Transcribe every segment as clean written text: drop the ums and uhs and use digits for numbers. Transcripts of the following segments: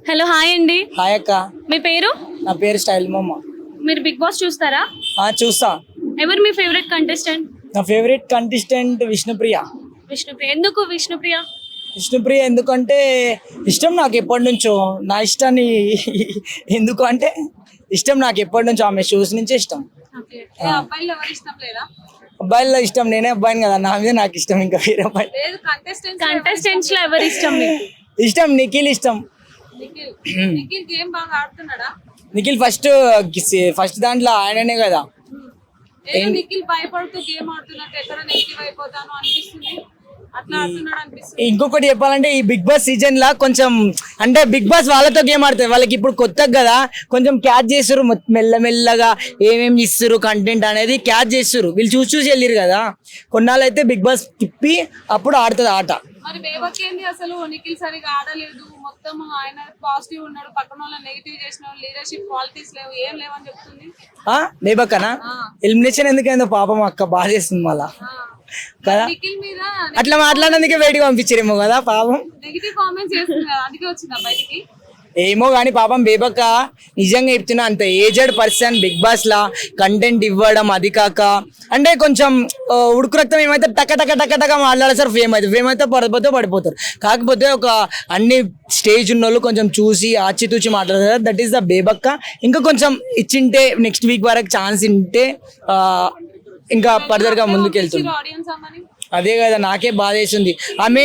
Hello hi అండి. Hi అక్క. మీ పేరు? నా పేరు స్టైల్ మమ్మ. మీరు బిగ్ బాస్ చూస్తారా? చూస్తా. ఎవరు మీ ఫేవరెట్ కంటెస్టెంట్? నా ఫేవరెట్ కంటెస్టెంట్ విష్ణుప్రియ. విష్ణుప్రియ. ఎందుకు విష్ణుప్రియ? విష్ణుప్రియ ఎందుకంటే ఇష్టం నాకు ఎప్పటి నుంచో. నా ఇష్టాన్ని ఎందుకు అంటే ఇష్టం నాకు ఎప్పటి నుంచో, ఆమె షోస్ నుంచే ఇష్టం. ఓకే. అబ్బాయిలు ఎవరు ఇష్టం లేదా? అబ్బాయిలో ఇష్టం నేనే అబ్బాయిని కదా, నా మీద నాకు ఇష్టం. ఇంకా వేరే అబ్బాయి లేదు. కంటెస్టెంట్స్ లో ఎవరు ఇష్టం మీకు? ఇష్టం నిఖిల్ ఇష్టం. నిఖిల్ గేమ్ బాగా ఆడుతున్నాడా? నిఖిల్ ఫస్ట్ దాంట్లో ఆయననే కదా. నిఖిల్ భయపడుతూ గేమ్ ఆడుతున్నట్టు ఎక్కడ నెగిటివ్ అయిపోతాను అనిపిస్తుంది. అట్లా ఆడుతున్నాడు అనిపిస్తుంది. ఇంకొకటి చెప్పాలంటే ఈ బిగ్ బాస్ సీజన్ లా కొంచెం అంటే బిగ్ బాస్ వాళ్ళతో గేమ్ ఆడుతారు, వాళ్ళకి ఇప్పుడు కొత్తగా కదా కొంచెం క్యాచ్ చేస్తారు. మెల్లమెల్లగా ఏమేమి ఇస్తారు కంటెంట్ అనేది క్యాచ్ చేస్తారు. వీళ్ళు చూసి వెళ్ళారు కదా. కొన్నాళ్ళు అయితే బిగ్ బాస్ తిప్పి అప్పుడు ఆడుతుంది ఆట. మరి బేబక్ ఏంది అసలు? నిఖిల్ సరిగా ఆడలేదు, మొత్తం ఆయన పాజిటివ్ ఉన్నాడు, పక్కన వాళ్ళ నెగిటివ్ చేసిన లీడర్షిప్ క్వాలిటీస్ లేవు, ఏం లేవని చెప్తుంది. బేబక్కనా ఎలిమినేషన్ ఎందుకైందో పాపం అక్క బాధ చేస్తుంది మళ్ళా కదా. నిఖిల్ మీద అట్లా మాట్లాడినందుకే బయటికి పంపించారేమో కదా పాపం. నెగిటివ్ కామెంట్స్ చేస్తుంది కదా, అందుకే వచ్చిందా బయటికి? ఏమో కానీ పాపం బేబక్క నిజంగా చెప్తున్నా, అంత ఏజెడ్ పర్సన్ బిగ్ బాస్ లా కంటెంట్ ఇవ్వడం, అది కాక అంటే కొంచెం ఉడుకు రక్తం ఏమైతే టక టక టక టక మాట్లాడేసారు. ఫేమ్ అయితే పడిపోతారు. కాకపోతే ఒక అన్ని స్టేజ్ ఉన్న వాళ్ళు కొంచెం చూసి ఆచితూచి మాట్లాడతారు. That is the Bebakka. ఇంకా కొంచెం ఇచ్చింటే నెక్స్ట్ వీక్ వరకు ఛాన్స్ ఉంటే ఇంకా ఫర్దర్ గా ముందుకెళ్తుంది. అదే కదా నాకే బాధ వేసింది. ఆమె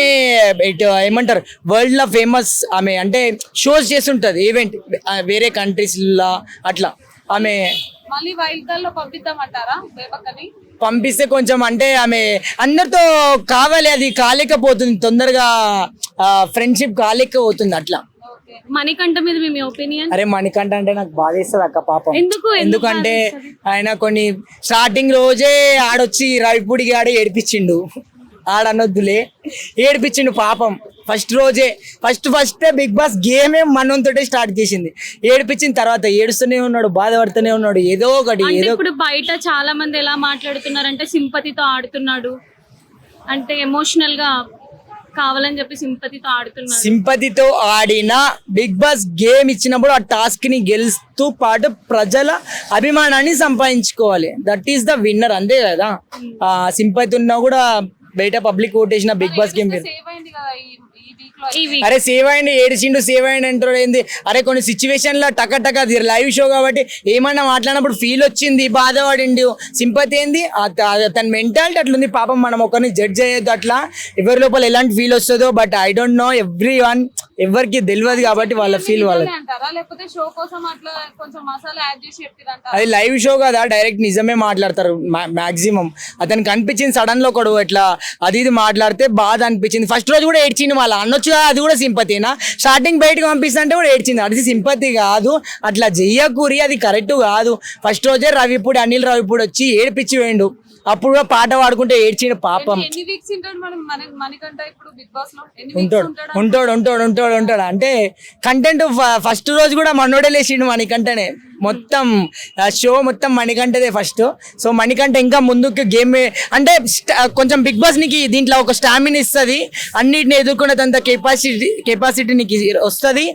ఏమంటారు వరల్డ్ లో ఫేమస్ ఆమె, అంటే షోస్ చేస్తుంటది ఈవెంట్ వేరే కంట్రీస్ లా. అట్లా ఆమె మళ్ళీ వైల్డ్ కార్డ్ లో పంపిద్దామంటారా బేబక్కని? పంపిస్తే కొంచెం అంటే ఆమె అందరితో కావాలి, అది కాలేకపోతుంది తొందరగా, ఫ్రెండ్షిప్ కాలేకపోతుంది అట్లా. మణికంఠ మీద మీ ఒపీనియన్? అరే మణికంఠ అంటే నాకు బాధ వేస్తుంది అక్క పాపం. ఎందుకంటే ఆయన కొన్ని స్టార్టింగ్ రోజే ఆడొచ్చి రవిపూడికి ఆడే ఏడిపించిండు. ఆడనొద్దులే, ఏడిపించిండు పాపం. ఫస్ట్ రోజే ఫస్ట్ బిగ్ బాస్ గేమే మనతోటే స్టార్ట్ చేసింది. ఏడిపించిన తర్వాత ఏడుస్తూనే ఉన్నాడు, బాధపడుతూనే ఉన్నాడు, ఏదో ఒకటి ఏదో. ఇప్పుడు బయట చాలా మంది ఎలా మాట్లాడుతున్నారంటే సింపతితో ఆడుతున్నాడు, అంటే ఎమోషనల్ గా కావాలని చెప్పి సింపతితో ఆడుతున్నారు. సింపతితో ఆడిన బిగ్ బాస్ గేమ్ ఇచ్చినప్పుడు ఆ టాస్క్ ని గెలుస్తూ పాటు ప్రజల అభిమానాన్ని సంపాదించుకోవాలి. దట్ ఈస్ ద విన్నర్, అంతే కదా. సింపతి ఉన్నా కూడా బయట పబ్లిక్ ఓటేసిన బిగ్ బాస్ గేమ్. అరే సేవ్ అయ్యండి, ఏడిచిండు, సేవ్ అయ్యండి అంటారు ఏంది? అరే కొన్ని సిచ్యువేషన్ లో టక టక లైవ్ షో కాబట్టి ఏమన్నా మాట్లాడినప్పుడు ఫీల్ వచ్చింది, బాధపడిండు. సింపతి ఏంది? తన మెంటాలిటీ అట్లుంది పాపం. మనం ఒకరిని జడ్జ్ చేయొద్దు అట్లా, ఎవరి లోపల ఎలాంటి ఫీల్ వస్తుందో. But I don't know, every one ఎవరికి తెలియదు కాబట్టి వాళ్ళ ఫీల్ వాళ్ళకి. అది లైవ్ షో కదా, డైరెక్ట్ నిజమే మాట్లాడతారు మాక్సిమం. అతనికి అనిపించింది సడన్ లో ఒకడు ఎట్లా అది ఇది మాట్లాడితే బాధ అనిపించింది. ఫస్ట్ రోజు కూడా ఏడ్చింది. వాళ్ళ అనొచ్చు కదా, అది కూడా సింపతినా? స్టార్టింగ్ బయటకు పంపిస్తుంటే కూడా ఏడ్చింది. అది సింపతి కాదు, అట్లా చెయ్యకూరి, అది కరెక్ట్ కాదు. ఫస్ట్ రోజే అనిల్ రవిపూడి వచ్చి ఏడిపించి వేయండు. అప్పుడు కూడా పాట పాడుకుంటే ఏడ్చిన పాపం. ఉంటాడు అంటే కంటెంట్ ఫస్ట్ రోజు కూడా మనోడే లేచిండు మణికంఠనే. మొత్తం షో మొత్తం మణికంఠదే ఫస్ట్. సో మణికంఠ ఇంకా ముందుకు గేమ్ అంటే కొంచెం బిగ్ బాస్ నీకు దీంట్లో ఒక స్టామినా ఇస్తుంది, అన్నిటిని ఎదుర్కొనేంత కెపాసిటీ నీకు వస్తుంది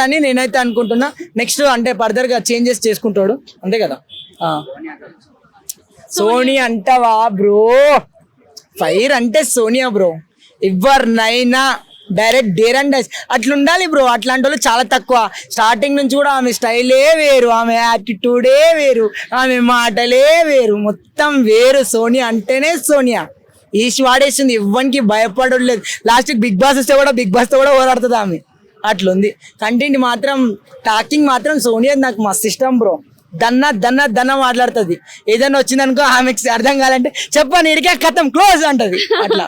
అని నేనైతే అనుకుంటున్నా. నెక్స్ట్ అంటే ఫర్దర్ గా చేంజెస్ చేసుకుంటాడు, అంతే కదా. సోనియా అంటావా బ్రో? ఫైర్ అంటే సోనియా బ్రో. ఎవరినైనా డైరెక్ట్ డేర్ అండ్ డైస్ అట్లుండాలి బ్రో. అట్లాంటి వాళ్ళు చాలా తక్కువ. స్టార్టింగ్ నుంచి కూడా ఆమె స్టైలే వేరు, ఆమె యాటిట్యూడే వేరు, ఆమె మాటలే వేరు, మొత్తం వేరు. సోనియా అంటేనే సోనియా. ఈసి వాడేస్తుంది, ఎవ్వరికి భయపడలేదు. లాస్ట్ బిగ్ బాస్ వస్తే కూడా బిగ్ బాస్ తో కూడా పోరాడుతుంది ఆమె. అట్లుంది కంటెంట్ మాత్రం. టాకింగ్ మాత్రం సోనియా నాకు మస్తు ఇష్టం బ్రో. దన్న మాట్లాడుతుంది. ఏదైనా వచ్చిందనుకో ఆమెకి అర్థం కావాలంటే చెప్పని ఇడికే కథం క్లోజ్ అంటది అట్లా.